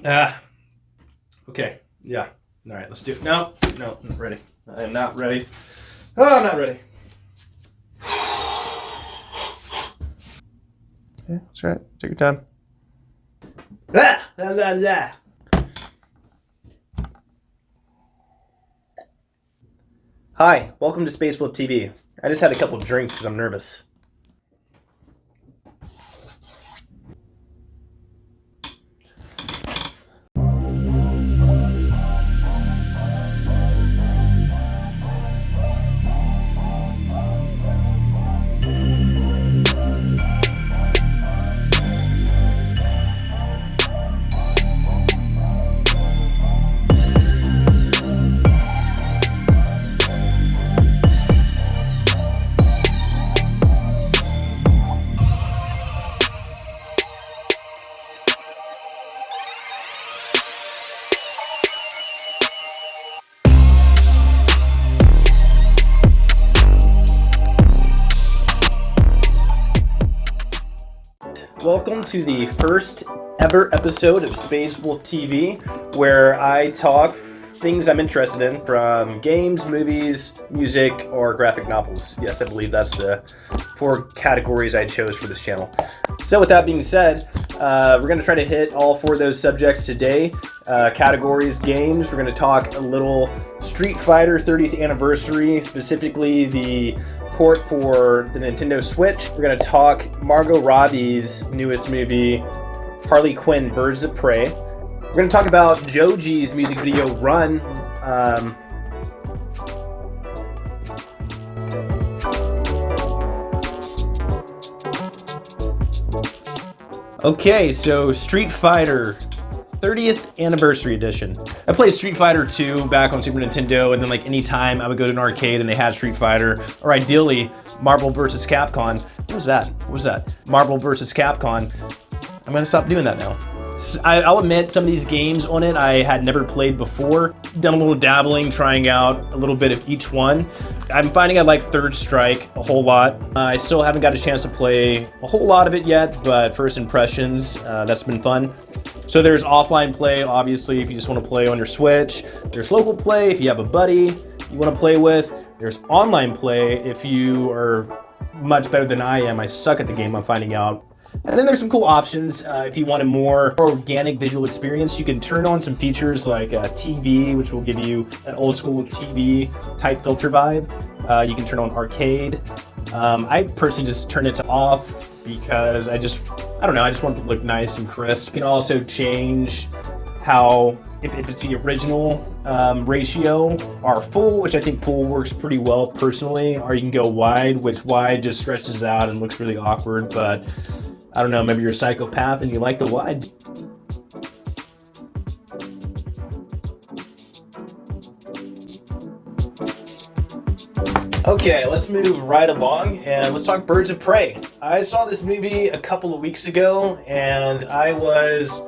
Okay. Yeah. All right, let's do it. No, I'm not ready. I am not ready. Oh, I'm not ready. Yeah, that's right. Take your time. La la la. Hi, welcome to SpadesWolf TV. I just had a couple of drinks because I'm nervous. Welcome to the first ever episode of SpadesWolf TV, where I talk things I'm interested in, from games, movies, music, or graphic novels. Yes, I believe that's the 4 categories I chose for this channel. So with that being said, we're going to try to hit all 4 of those subjects today. Categories, games, we're going to talk a little Street Fighter 30th anniversary, specifically the port for the Nintendo Switch. We're going to talk Margot Robbie's newest movie, Harley Quinn, Birds of Prey. We're going to talk about Joji's music video, Run. Okay, so Street Fighter 30th Anniversary Edition. I played Street Fighter 2 back on Super Nintendo, and then like anytime I would go to an arcade and they had Street Fighter, or ideally Marvel vs. Capcom. What was that? Marvel vs. Capcom. I'm gonna stop doing that now. I'll admit, some of these games on it I had never played before. Done a little dabbling, trying out a little bit of each one. I'm finding I like Third Strike a whole lot. I still haven't got a chance to play a whole lot of it yet, but first impressions, that's been fun. So there's offline play, obviously, if you just want to play on your Switch. There's local play if you have a buddy you want to play with. There's online play if you are much better than I am. I suck at the game, I'm finding out. And then there's some cool options. If you want a more organic visual experience, you can turn on some features like TV, which will give you an old school TV type filter vibe. You can turn on arcade. I personally just turn it to off because I don't know, I just want it to look nice and crisp. You can also change how, if it's the original ratio, or full, which I think full works pretty well personally, or you can go wide, which wide just stretches out and looks really awkward, but I don't know, maybe you're a psychopath and you like the wide. Okay, let's move right along and let's talk Birds of Prey. I saw this movie a couple of weeks ago and I was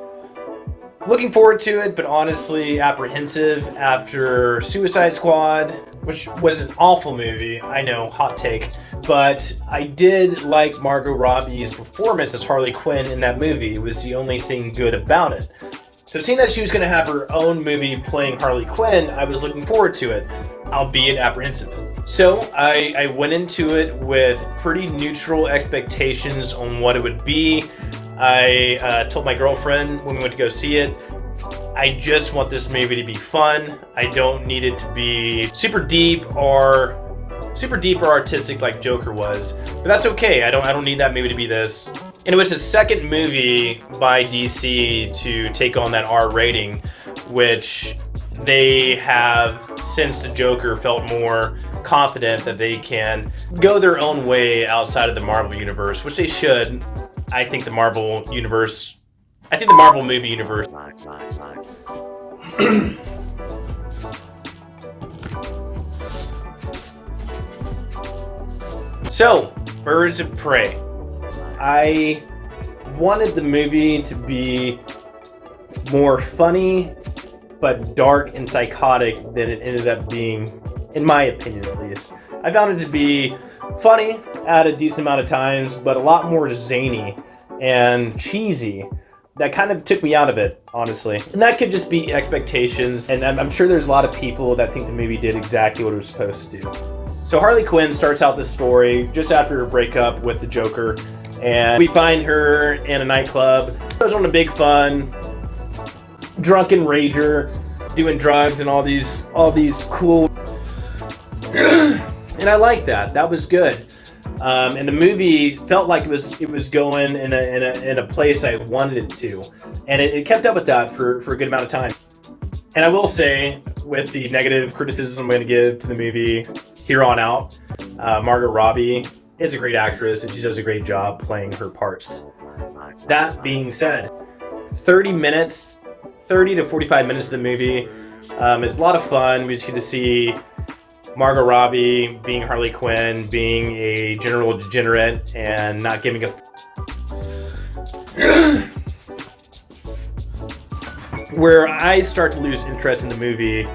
looking forward to it, but honestly apprehensive after Suicide Squad, which was an awful movie. I know, hot take. But I did like Margot Robbie's performance as Harley Quinn in that movie. It was the only thing good about it. So seeing that she was going to have her own movie playing Harley Quinn, I was looking forward to it, albeit apprehensive. So I went into it with pretty neutral expectations on what it would be. I told my girlfriend when we went to go see it, I just want this movie to be fun. I don't need it to be super deep or artistic like Joker was, but that's okay. I don't need that movie to be this. And it was the second movie by DC to take on that R rating, which they have, since the Joker, felt more confident that they can go their own way outside of the Marvel universe, which they should. I think the Marvel movie universe. So, Birds of Prey. I wanted the movie to be more funny, but dark and psychotic than it ended up being, in my opinion at least. I found it to be funny at a decent amount of times, but a lot more zany and cheesy that kind of took me out of it, honestly. And that could just be expectations, and I'm sure there's a lot of people that think the movie did exactly what it was supposed to do. So Harley Quinn starts out this story just after her breakup with the Joker, and we find her in a nightclub. She goes on a big fun, drunken rager, doing drugs and all these cool. And I like that. That was good. And the movie felt like it was going in a place I wanted it to, and it kept up with that for a good amount of time. And I will say, with the negative criticism I'm going to give to the movie here on out, Margot Robbie is a great actress and she does a great job playing her parts. That being said, 30 to 45 minutes of the movie is a lot of fun. We just get to see Margot Robbie being Harley Quinn, being a general degenerate and not giving a Where I start to lose interest in the movie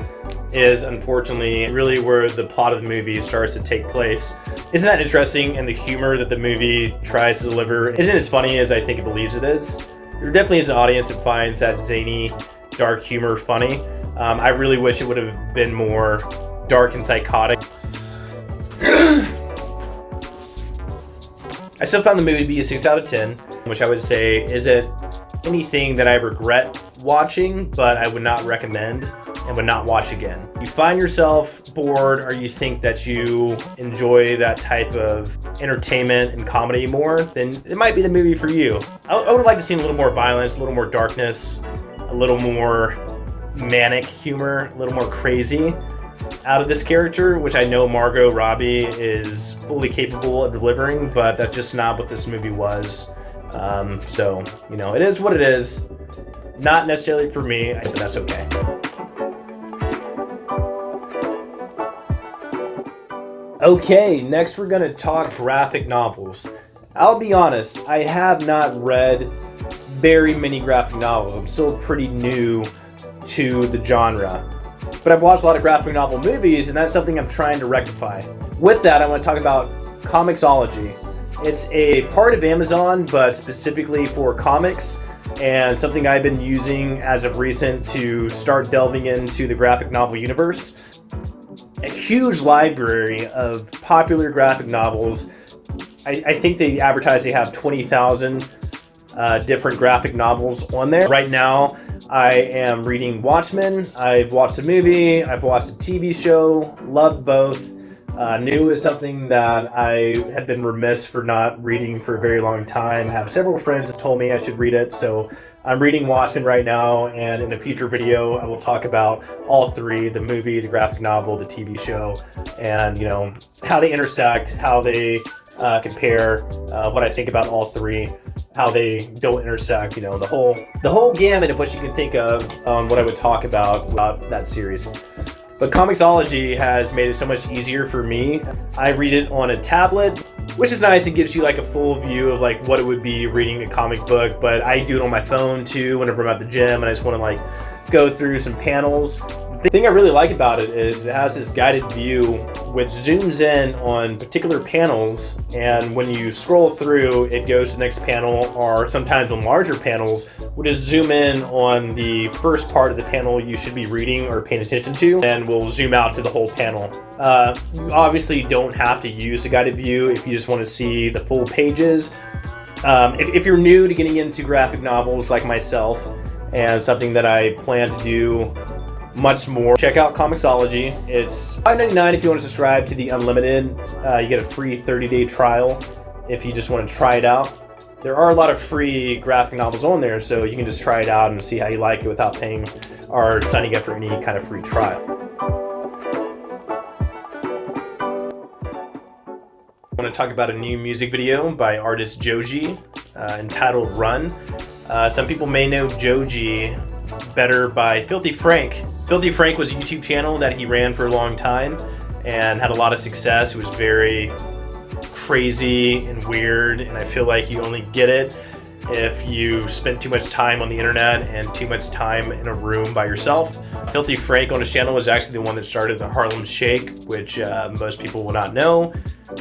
is, unfortunately, really where the plot of the movie starts to take place. Isn't that interesting? And the humor that the movie tries to deliver isn't as funny as I think it believes it is. There definitely is an audience that finds that zany, dark humor funny. I really wish it would have been more dark and psychotic. I still found the movie to be a 6 out of 10, which I would say isn't anything that I regret watching, but I would not recommend and would not watch again. You find yourself bored, or you think that you enjoy that type of entertainment and comedy more, then it might be the movie for you. I would have liked to see a little more violence, a little more darkness, a little more manic humor, a little more crazy out of this character, which I know Margot Robbie is fully capable of delivering, but that's just not what this movie was. So, you know, it is what it is. Not necessarily for me, but that's okay. Okay, next we're gonna talk graphic novels. I'll be honest, I have not read very many graphic novels. I'm still pretty new to the genre. But I've watched a lot of graphic novel movies, and that's something I'm trying to rectify. With that, I want to talk about Comixology. It's a part of Amazon, but specifically for comics, and something I've been using as of recent to start delving into the graphic novel universe. A huge library of popular graphic novels. I think they advertise they have 20,000 different graphic novels on there. Right now, I am reading Watchmen. I've watched the movie, I've watched the TV show, loved both. New is something that I have been remiss for not reading for a very long time. I have several friends that told me I should read it, so I'm reading Watchmen right now, and in a future video I will talk about all three, the movie, the graphic novel, the TV show, and you know how they intersect, how they compare, what I think about all three, how they don't intersect, you know, the whole gamut of what you can think of, what I would talk about that series. But Comixology has made it so much easier for me. I read it on a tablet, which is nice. It gives you like a full view of like what it would be reading a comic book, but I do it on my phone too whenever I'm at the gym and I just want to like go through some panels. The thing I really like about it is it has this guided view which zooms in on particular panels, and when you scroll through, it goes to the next panel, or sometimes on larger panels, we'll just zoom in on the first part of the panel you should be reading or paying attention to, and we'll zoom out to the whole panel. You obviously don't have to use the guided view if you just want to see the full pages. If you're new to getting into graphic novels like myself, and something that I plan to do much more, check out Comixology. It's $5.99 if you want to subscribe to the Unlimited. You get a free 30-day trial if you just want to try it out. There are a lot of free graphic novels on there, so you can just try it out and see how you like it without paying or signing up for any kind of free trial. I want to talk about a new music video by artist Joji entitled Run. Some people may know Joji better by Filthy Frank. Filthy Frank was a YouTube channel that he ran for a long time and had a lot of success. It was very crazy and weird, and I feel like you only get it if you spend too much time on the internet and too much time in a room by yourself. Filthy Frank on his channel was actually the one that started the Harlem Shake, which most people will not know.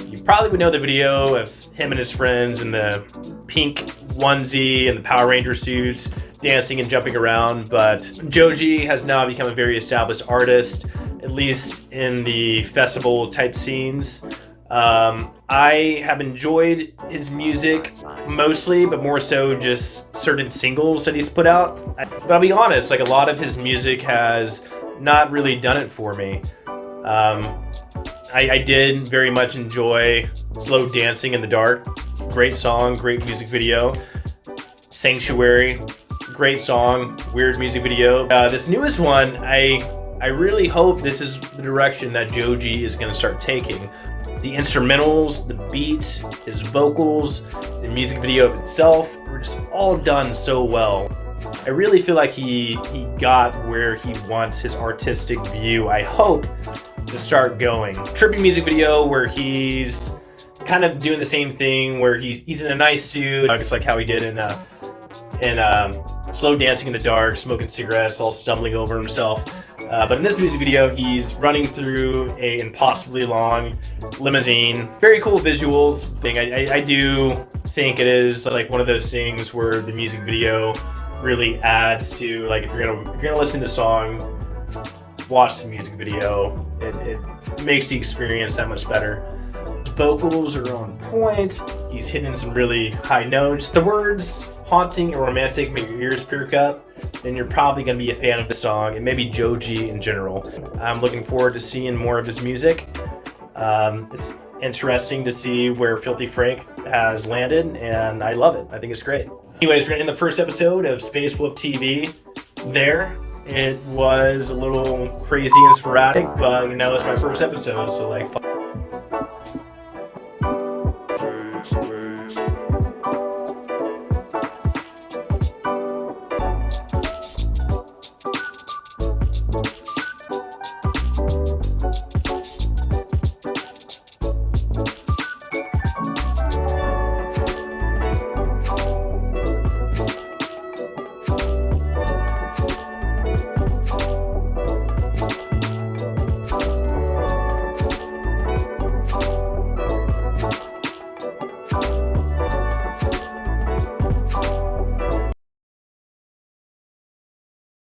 You probably would know the video of him and his friends in the pink onesie and the Power Ranger suits dancing and jumping around, but Joji has now become a very established artist, at least in the festival type scenes. I have enjoyed his music mostly, but more so just certain singles that he's put out. But I'll be honest, like a lot of his music has not really done it for me. I did very much enjoy Slow Dancing in the Dark. Great song, great music video. Sanctuary, great song, weird music video. This newest one, I really hope this is the direction that Joji is going to start taking. The instrumentals, the beats, his vocals, the music video itself were just all done so well. I really feel like he got where he wants his artistic view, I hope, to start going. Trippy music video where he's kind of doing the same thing, where he's in a nice suit, just like how he did in Slow Dancing in the Dark, smoking cigarettes, all stumbling over himself. But in this music video, he's running through an impossibly long limousine. Very cool visuals. I do think it is like one of those things where the music video really adds to, like, if you're gonna listen to the song, watch the music video. It makes the experience that much better. His vocals are on point. He's hitting some really high notes. The words haunting and romantic make your ears perk up, then you're probably going to be a fan of the song and maybe Joji in general. I'm looking forward to seeing more of his music. It's interesting to see where Filthy Frank has landed, and I love it. I think it's great. Anyways, we're in the first episode of SpadesWolf TV. It was a little crazy and sporadic, but it's my first episode, so like.